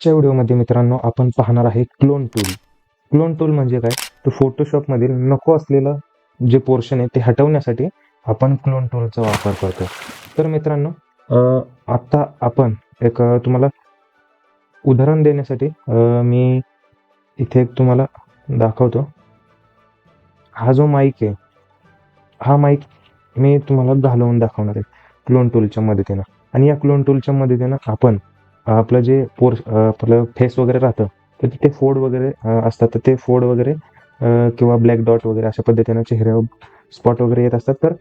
आजच्या व्हिडिओमध्ये मित्रांनो आपण पाहणार आहे क्लोन टूल. क्लोन टूल म्हणजे काय, तर फोटोशॉपमधील नको असलेलं जे पोर्शन आहे ते हटवण्यासाठी आपण क्लोन टूलचा वापर करतो. तर मित्रांनो आता आपण तुम्हाला उदाहरण देण्यासाठी मी इथे एक तुम्हाला दाखवतो. हा जो माईक आहे, हा माईक मी तुम्हाला घालवून दाखवणार आहे क्लोन टूलच्या मदतीनं. आणि या क्लोन टूलच्या मदतीनं आपण आपलं जे आपलं फेस वगैरे राहतं तर तिथे फोड वगैरे असतात, तर ते फोड वगैरे किंवा ब्लॅक डॉट वगैरे अशा पद्धतीनं चेहऱ्यावर स्पॉट वगैरे येत असतात, तर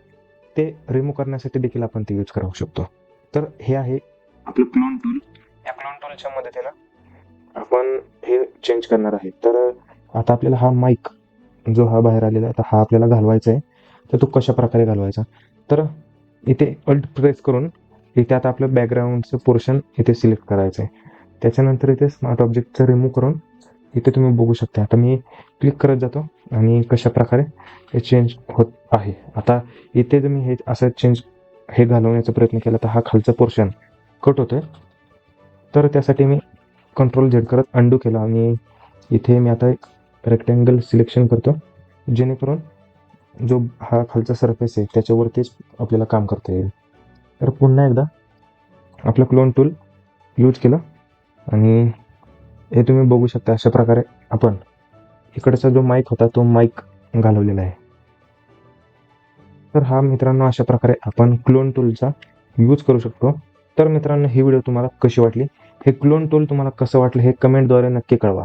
ते रिमूव्ह करण्यासाठी देखील आपण ते यूज करू शकतो. तर हे आहे आपलं क्लोन टूल. या क्लोन टूलच्या मदतीनं आपण हे चेंज करणार आहे. तर आता आपल्याला हा माईक जो हा बाहेर आलेला आहे, तर हा आपल्याला घालवायचा आहे. तर तो कशा प्रकारे घालवायचा, तर इथे अल्ट प्रेस करून इथे आता आपलं बॅकग्राऊंडचं पोर्शन इथे सिलेक्ट करायचं आहे. त्याच्यानंतर इथे स्मार्ट ऑब्जेक्टचं रिमूव्ह करून इथे तुम्ही बघू शकता. आता मी क्लिक करत जातो आणि कशा प्रकारे हे चेंज होत आहे. आता इथे जर मी हे असं चेंज हे घालवण्याचा प्रयत्न केला तर हा खालचा पोर्शन कट होतोय. तर त्यासाठी मी कंट्रोल झेड करत अंडू केला आणि इथे मी आता एक रेक्टँगल सिलेक्शन करतो, जेणेकरून जो हा खालचा सरफेस आहे त्याच्यावरतीच आपल्याला काम करता येईल. तर पुन्हा एकदा आपलं क्लोन टूल यूज केलं आणि हे तुम्ही बघू शकता अशा प्रकारे आपण इकडचा जो माईक होता तो माईक घालवलेला आहे. तर हा मित्रांनो अशा प्रकारे आपण क्लोन टूलचा यूज करू शकतो. तर मित्रांनो ही व्हिडिओ तुम्हाला कशी वाटली, हे क्लोन टूल तुम्हाला कसं वाटलं हे कमेंटद्वारे नक्की कळवा.